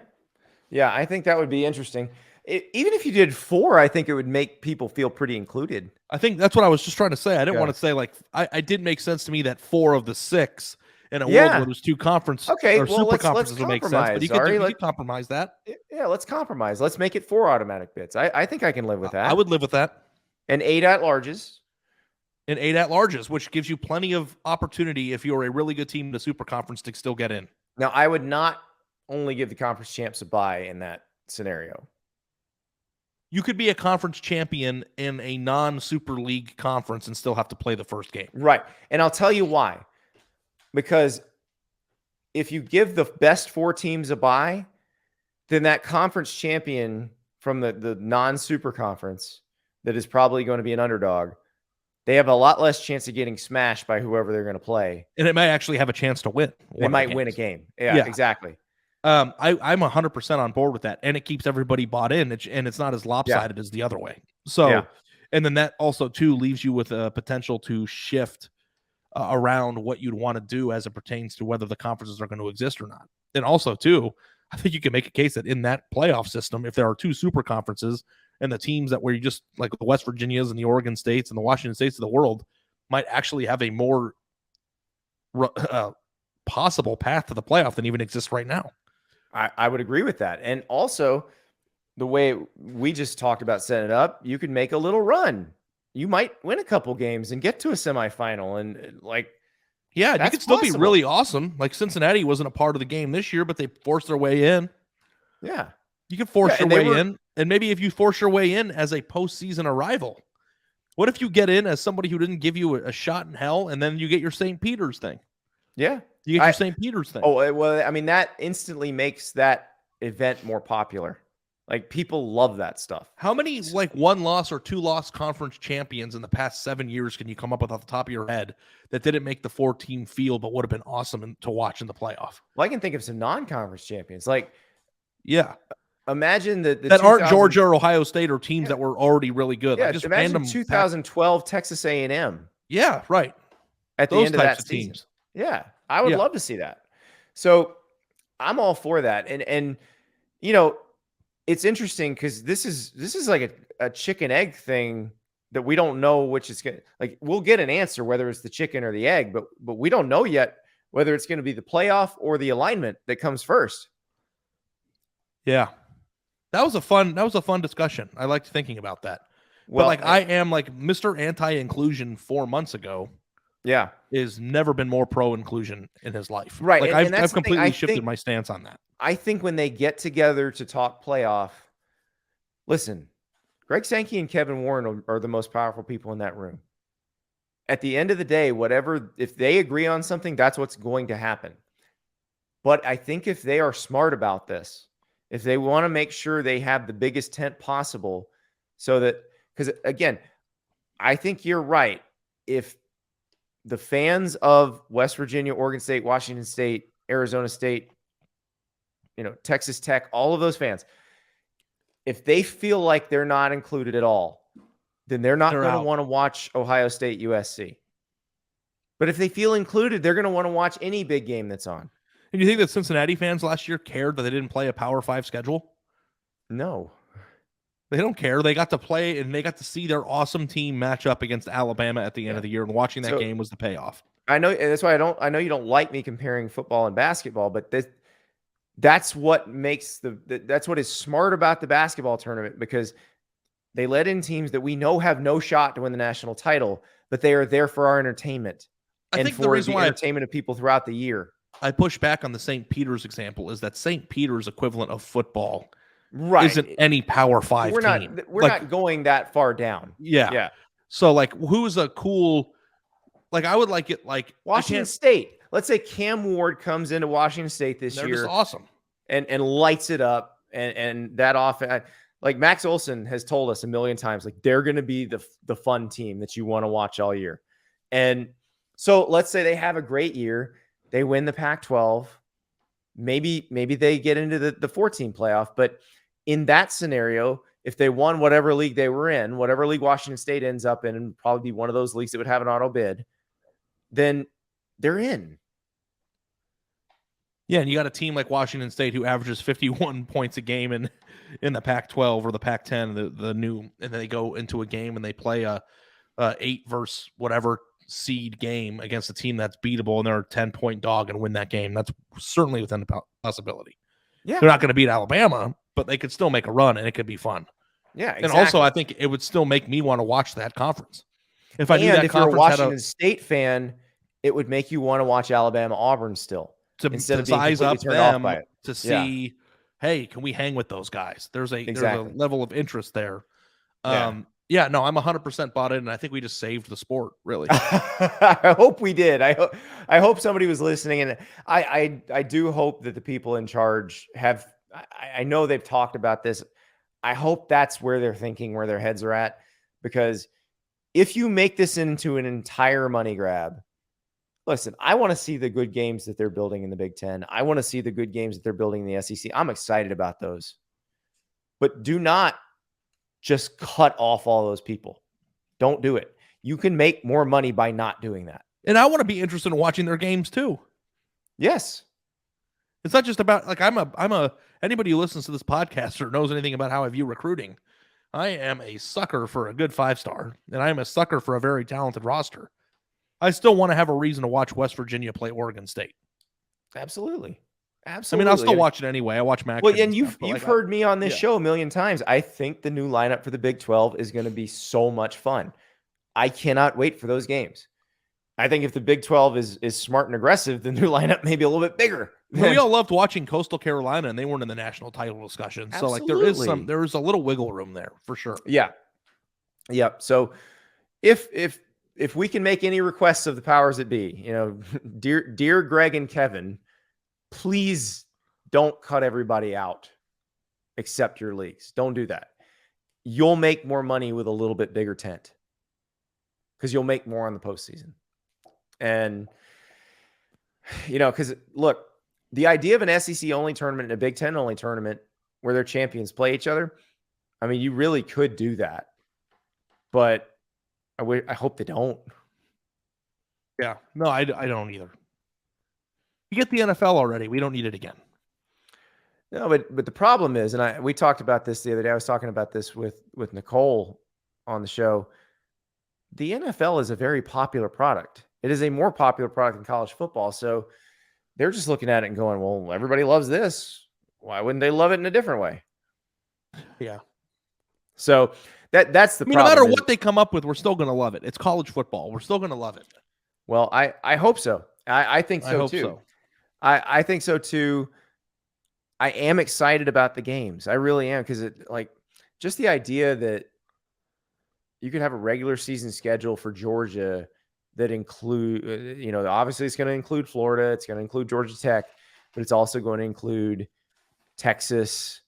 Yeah, I think that would be interesting. Even if you did 4, I think it would make people feel pretty included. I think that's what I was just trying to say. I didn't want to say like I did make sense to me that 4 of the 6 in a world where there's 2 conference or super conferences would make sense. But you could compromise that. Yeah, let's compromise. Let's make it 4 automatic bids. I think I can live with that. I would live with that. And 8 at-larges. And 8 at-larges, which gives you plenty of opportunity if you're a really good team in the super conference to still get in. Now, I would not only give the conference champs a bye in that scenario. You could be a conference champion in a non-super league conference and still have to play the first game. Right. And I'll tell you why. Because if you give the best 4 teams a bye, then that conference champion from the non-super conference that is probably going to be an underdog, they have a lot less chance of getting smashed by whoever they're going to play. And it might actually have a chance to win. They might win a game. Yeah, exactly. I'm 100% on board with that. And it keeps everybody bought in. And it's not as lopsided as the other way. So, and then that also, too, leaves you with a potential to shift around what you'd want to do as it pertains to whether the conferences are going to exist or not. And also, too, I think you can make a case that in that playoff system, if there are 2 super conferences and the teams that where you just like the West Virginias and the Oregon States and the Washington States of the world might actually have a more possible path to the playoff than even exists right now. I would agree with that. And also, the way we just talked about setting it up, you could make a little run. You might win a couple games and get to a semifinal. And you could still be really awesome. Like Cincinnati wasn't a part of the game this year, but they forced their way in. Yeah. You could force your way in. And maybe if you force your way in as a postseason arrival, what if you get in as somebody who didn't give you a shot in hell and then you get your St. Peter's thing? Yeah. You get your St. Peter's thing. Oh, well, I mean, that instantly makes that event more popular. Like, people love that stuff. How many, 1-loss or 2-loss conference champions in the past 7 years can you come up with off the top of your head that didn't make the 4-team field but would have been awesome to watch in the playoff? Well, I can think of some non-conference champions. Imagine that aren't Georgia or Ohio State or teams that were already really good. Yeah, just imagine 2012 Texas A&M. Yeah, right. At the end of that season. Teams. Yeah, I would love to see that. So I'm all for that. And it's interesting because this is like a chicken egg thing that we don't know which is going to, like, we'll get an answer whether it's the chicken or the egg, but we don't know yet whether it's going to be the playoff or the alignment that comes first. Yeah. That was a fun discussion. I liked thinking about that. Well, but I am like Mr. Anti-inclusion 4 months ago. Yeah. Is never been more pro-inclusion in his life. Right. Like I've completely shifted my stance on that. I think when they get together to talk playoff, listen, Greg Sankey and Kevin Warren are the most powerful people in that room. At the end of the day, if they agree on something, that's what's going to happen. But I think if they are smart about this, if they want to make sure they have the biggest tent possible so that, because again, I think you're right. If the fans of West Virginia, Oregon State, Washington State, Arizona State, Texas Tech, all of those fans, if they feel like they're not included at all, then they're not going to want to watch Ohio State, USC. But if they feel included, they're going to want to watch any big game that's on. And you think that Cincinnati fans last year cared that they didn't play a Power 5 schedule? No. They don't care. They got to play and they got to see their awesome team match up against Alabama at the end of the year, and watching that game was the payoff. I know, and that's why I know you don't like me comparing football and basketball, but that's what makes that's what is smart about the basketball tournament, because they let in teams that we know have no shot to win the national title, but they are there for our entertainment and for the entertainment of people throughout the year. I push back on the St. Peter's example is that St. Peter's equivalent of football isn't any Power 5 team. We're not going that far down. Yeah. So who's a cool, I would like it like Washington State. Let's say Cam Ward comes into Washington State this year. Just awesome. And lights it up. And that offense, like Max Olson has told us a million times, like they're going to be the fun team that you want to watch all year. And so let's say they have a great year. They win the Pac-12. Maybe they get into the 14 playoff. But in that scenario, if they won whatever league they were in, whatever league Washington State ends up in, and probably be one of those leagues that would have an auto bid, then they're in. Yeah, and you got a team like Washington State who averages 51 points a game in the Pac-12 or the Pac-10, the new, and then they go into a game and they play a 8 versus whatever seed game against a team that's beatable, and they're a 10-point dog and win that game. That's certainly within the possibility. Yeah, they're not going to beat Alabama, but they could still make a run, and it could be fun. Yeah, exactly. And also, I think it would still make me want to watch that conference. If I knew that if conference you're a Washington State fan, it would make you want to watch Alabama Auburn still. Instead of size up them to see, yeah, hey, can we hang with those guys? There's a level of interest there. No, I'm 100% bought in, and I think we just saved the sport, really. I hope we did. I hope somebody was listening, and I do hope that the people in charge have. I know they've talked about this. I hope that's where they're thinking, where their heads are at, because if you make this into an entire money grab. Listen, I want to see the good games that they're building in the Big Ten. I want to see the good games that they're building in the SEC. I'm excited about those. But do not just cut off all those people. Don't do it. You can make more money by not doing that. And I want to be interested in watching their games too. Yes. It's not just about, like, anybody who listens to this podcast or knows anything about how I view recruiting, I am a sucker for a good 5-star, and I am a sucker for a very talented roster. I still want to have a reason to watch West Virginia play Oregon State. Absolutely. I mean, I'll still watch it anyway. I watch Mac. Well, and you've heard me on this show a million times. I think the new lineup for the Big 12 is going to be so much fun. I cannot wait for those games. I think if the Big 12 is smart and aggressive, the new lineup may be a little bit bigger. We all loved watching Coastal Carolina, and they weren't in the national title discussion. Absolutely. So there is a little wiggle room there for sure. Yeah. Yep. So if we can make any requests of the powers that be, dear Greg and Kevin, please don't cut everybody out except your leagues. Don't do that. You'll make more money with a little bit bigger tent because you'll make more on the postseason. And, because look, the idea of an SEC only tournament and a Big Ten only tournament where their champions play each other, I mean, you really could do that. But I hope they don't. Yeah. No, I don't either. You get the NFL already. We don't need it again. No, but the problem is, and we talked about this the other day. I was talking about this with Nicole on the show. The NFL is a very popular product. It is a more popular product than college football. So they're just looking at it and going, well, everybody loves this. Why wouldn't they love it in a different way? Yeah. So that's the problem. No matter what they come up with, we're still going to love it. It's college football. We're still going to love it. Well, I hope so. I think so too. So. I think so too. I am excited about the games. I really am, because just the idea that you could have a regular season schedule for Georgia that include, obviously it's going to include Florida, it's going to include Georgia Tech, but it's also going to include Texas,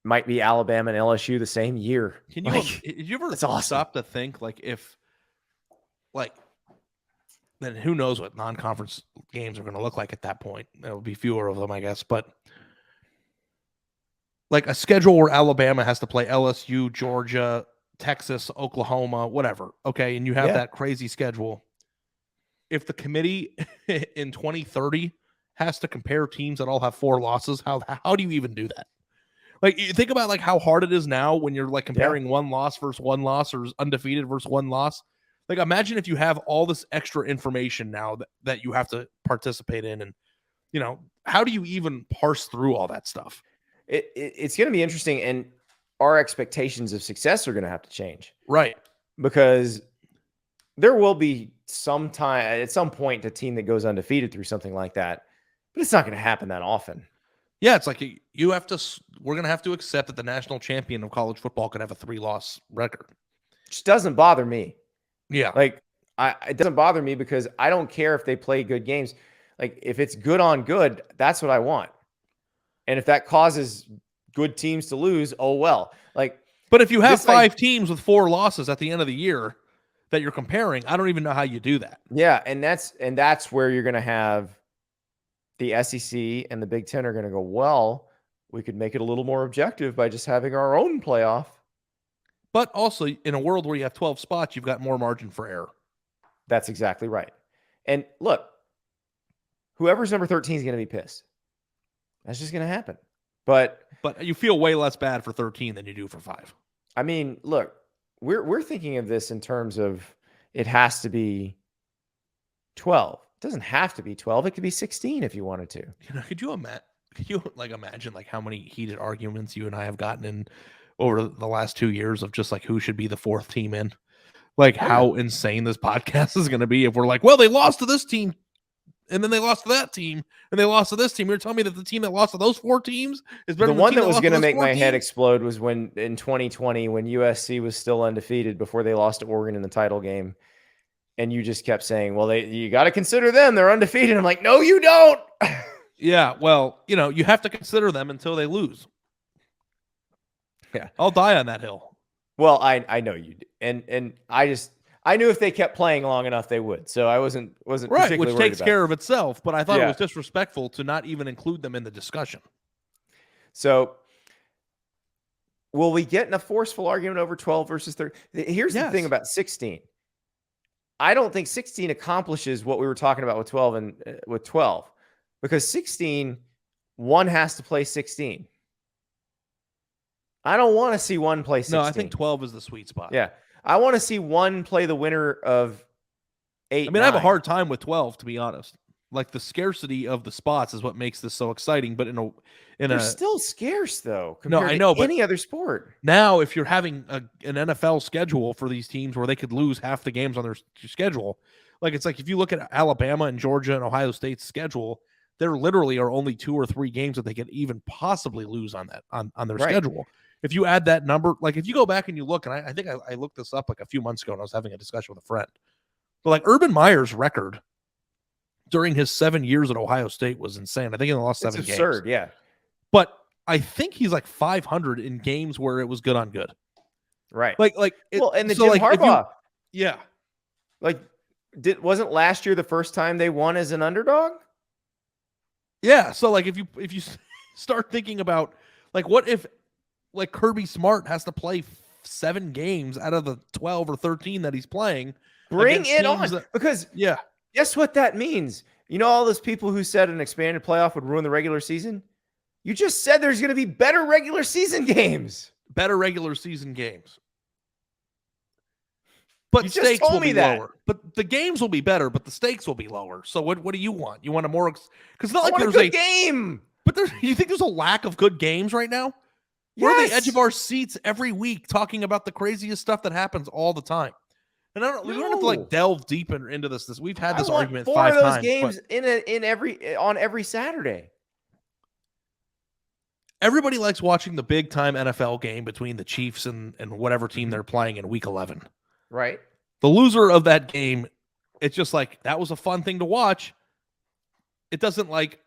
might be Alabama and LSU the same year. Can you, did you ever stop to think, then who knows what non-conference games are going to look like at that point? There will be fewer of them, I guess, but like a schedule where Alabama has to play LSU, Georgia, Texas, Oklahoma, whatever. Okay. And you have that crazy schedule. If the committee in 2030 has to compare teams that all have 4 losses, how do you even do that? Like, you think about how hard it is now when you're comparing 1 loss versus 1 loss, or undefeated versus 1 loss. Like, imagine if you have all this extra information now that you have to participate in, and how do you even parse through all that stuff? It's going to be interesting, and our expectations of success are going to have to change. Right. Because there will be some time at some point a team that goes undefeated through something like that, but it's not going to happen that often. Yeah. It's we're going to have to accept that the national champion of college football could have a 3-loss record. Which doesn't bother me. Yeah. It doesn't bother me because I don't care if they play good games. If it's good on good, that's what I want. And if that causes good teams to lose, oh well. But if you have 5 teams with 4 losses at the end of the year, that you're comparing. I don't even know how you do that. Yeah, and that's where you're going to have the SEC and the Big Ten are going to go, well, we could make it a little more objective by just having our own playoff. But also, in a world where you have 12 spots, you've got more margin for error. That's exactly right. And look, whoever's number 13 is going to be pissed. That's just going to happen. But you feel way less bad for 13 than you do for 5. I mean, look, we're thinking of this in terms of it has to be 12. It doesn't have to be 12. It could be 16 if you wanted to. Could you imagine like how many heated arguments you and I have gotten in over the last 2 years of just like who should be the 4th team in? Like how insane this podcast is going to be if we're like, well, they lost to this team and then they lost to that team and they lost to this team. You're telling me that the team that lost to those 4 teams is better the than one the that was going to make my teams? head explode was when in 2020 when USC was still undefeated before they lost to Oregon in the title game. And you just kept saying, well, you got to consider them. They're undefeated. I'm like, no, you don't. Yeah, well, you have to consider them until they lose. Yeah. I'll die on that hill. Well, I know you do. And I knew if they kept playing long enough, they would. So I wasn't right, particularly which worried takes about care it. of itself. But I thought it was disrespectful to not even include them in the discussion. So will we get in a forceful argument over 12 versus 13? Here's the thing about 16. I don't think 16 accomplishes what we were talking about with 12 and with 12 because 16, one has to play 16. I don't want to see one play 16. No, I think 12 is the sweet spot. Yeah. I want to see one play the winner of 8. I mean, 9. I have a hard time with 12, to be honest. Like the scarcity of the spots is what makes this so exciting. But they're still scarce though. No, I know, but any other sport. Now, if you're having an NFL schedule for these teams where they could lose half the games on their schedule, like it's like if you look at Alabama and Georgia and Ohio State's schedule, there literally are only 2 or 3 games that they could even possibly lose on that on their schedule. If you add that number, like if you go back and you look, and I think I looked this up like a few months ago and I was having a discussion with a friend, but like Urban Meyer's record during his 7 years at Ohio State was insane. I think in the last 7 games. It's absurd, yeah. But I think he's like 500 in games where it was good on good. Right. And the Jim Harbaugh. Yeah. Wasn't last year the first time they won as an underdog? Yeah. So like if you start thinking about like what if like Kirby Smart has to play 7 games out of the 12 or 13 that he's playing. Bring it on. Because guess what that means? You know all those people who said an expanded playoff would ruin the regular season? You just said there's going to be better regular season games. Better regular season games. But you stakes will be lower. But the games will be better, but the stakes will be lower. So what do you want? You want a more because it's not like there's a game. But you think there's a lack of good games right now? We're on the edge of our seats every week talking about the craziest stuff that happens all the time. And we don't have to like delve deep into this. We've had this argument 5 times. 4 of those games on every Saturday. Everybody likes watching the big time NFL game between the Chiefs and whatever team they're playing in week 11. Right. The loser of that game, it's just like that was a fun thing to watch. It doesn't like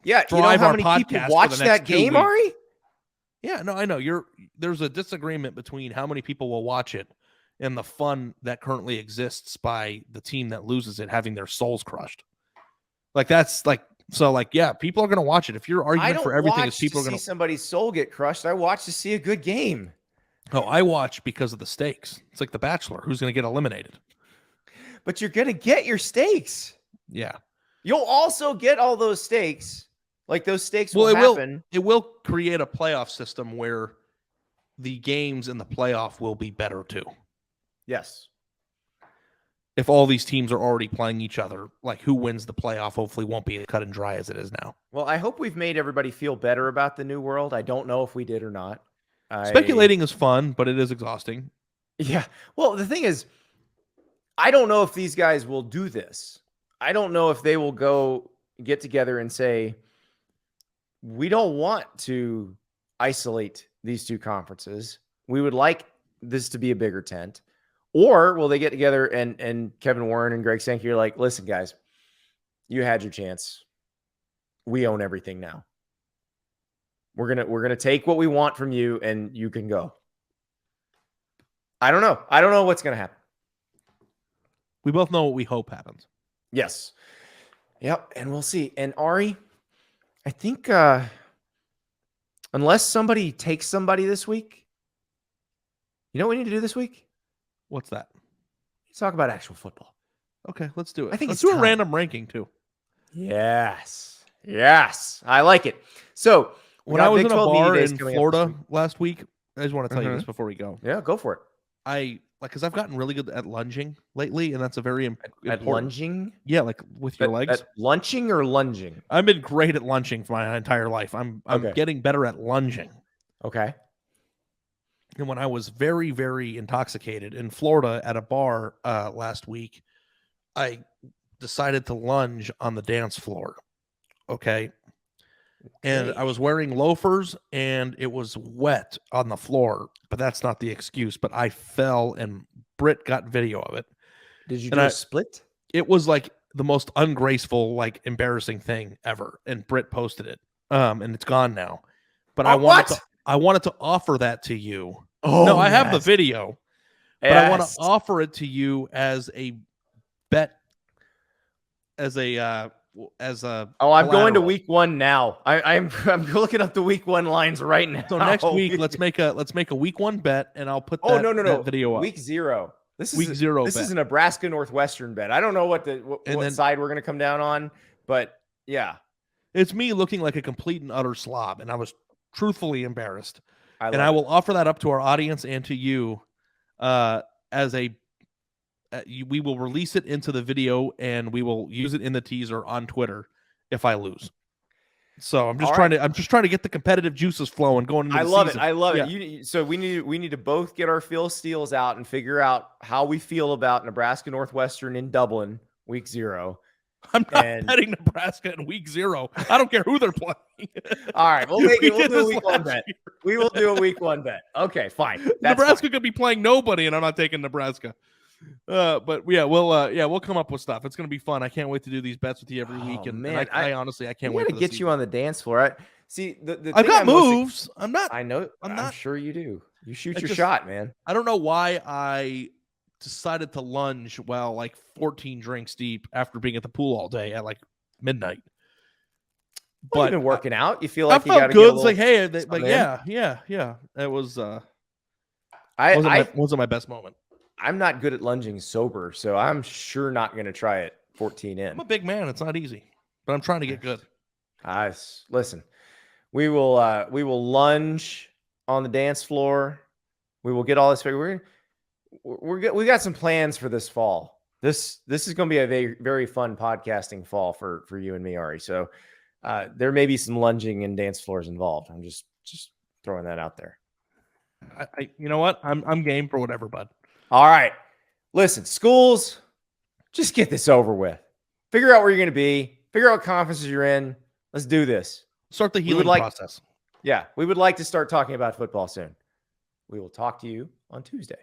drive you know how many people watch that game, Ari? Yeah, no, I know. There's a disagreement between how many people will watch it and the fun that currently exists by the team that loses it having their souls crushed. Like that's like so like yeah, people are going to watch it. If your argument for everything is people are going to see somebody's soul get crushed, I watch to see a good game. Oh, I watch because of the stakes. It's like The Bachelor. Who's going to get eliminated? But you're going to get your stakes. Yeah. You'll also get all those stakes. Like those stakes will happen. It will create a playoff system where the games in the playoff will be better too. Yes. If all these teams are already playing each other, like who wins the playoff hopefully won't be cut and dry as it is now. Well, I hope we've made everybody feel better about the new world. I don't know if we did or not. Speculating is fun, but it is exhausting. Yeah. Well, the thing is, I don't know if these guys will do this. I don't know if they will go get together and say, we don't want to isolate these 2 conferences. We would like this to be a bigger tent. Or will they get together and Kevin Warren and Greg Sankey are like, listen, guys, you had your chance. We own everything now. We're gonna take what we want from you and you can go. I don't know. I don't know what's gonna happen. We both know what we hope happens. Yes. Yep. And we'll see. And Ari, I think unless somebody takes somebody this week, you know what we need to do this week? What's that? Let's talk about actual football. Okay, let's do it. I think let's it's do a time. random ranking too. Yes. I like it. So when I was Big in a 12 media bar days in coming up this Florida week. last week, I just want to tell you this before we go. Yeah, go for it. Because I've gotten really good at lunging lately, and that's a very important. At lunging? Yeah, like with your legs. At lunching or lunging? I've been great at lunging for my entire life. I'm Okay. getting better at lunging. Okay. And when I was very, very intoxicated in Florida at a bar last week, I decided to lunge on the dance floor. Okay. And I was wearing loafers and it was wet on the floor, but that's not the excuse. But I fell and Britt got video of it. Did you do a split? It was like the most ungraceful, like embarrassing thing ever. And Britt posted it. And it's gone now. But I wanted to offer that to you. Oh, no, I have the video. But I want to Yes. offer it to you as a bet, as a I'm going to collateral. week 1 now. I'm looking up the week 1 lines right now. So next week, let's make a week 1 bet, and I'll put no that video up. Week 0. This is week 0. This bet. is a Nebraska Northwestern bet. I don't know what side we're going to come down on, but yeah, it's me looking like a complete and utter slob, and I was truthfully embarrassed. I will offer that up to our audience and to you as a. We will release it into the video, and we will use it in the teaser on Twitter if I lose. So I'm just trying to get the competitive juices flowing going into the season. I love it. So we need to both get our Phil Steels out and figure out how we feel about Nebraska Northwestern in Dublin week 0. I'm not betting Nebraska in week 0. I don't care who they're playing. All right, we'll do a week 1 bet. We will do a week 1 bet. Okay, fine. Nebraska could be playing nobody, and I'm not taking Nebraska. But yeah, we'll come up with stuff. It's gonna be fun. I can't wait to do these bets with you every week. And, man, I honestly can't wait to get you on the dance floor. See, I've got moves. I'm not. I know. I'm sure you do. You shoot your shot, man. I don't know why I decided to lunge while like 14 drinks deep after being at the pool all day at like midnight. But you've been working out. You feel like I felt good. It's like, hey, yeah. It was. Wasn't my best moment. I'm not good at lunging sober, so I'm sure not going to try it 14 in. I'm a big man. It's not easy, but I'm trying to get good. Listen, we will lunge on the dance floor. We will get all this. We got some plans for this fall. This is going to be a very, very fun podcasting fall for you and me, Ari. So there may be some lunging and dance floors involved. I'm just throwing that out there. You know what? I'm game for whatever, bud. All right. Listen, schools, just get this over with. Figure out where you're going to be. Figure out what conferences you're in. Let's do this. Start the healing process. Yeah, we would like to start talking about football soon. We will talk to you on Tuesday.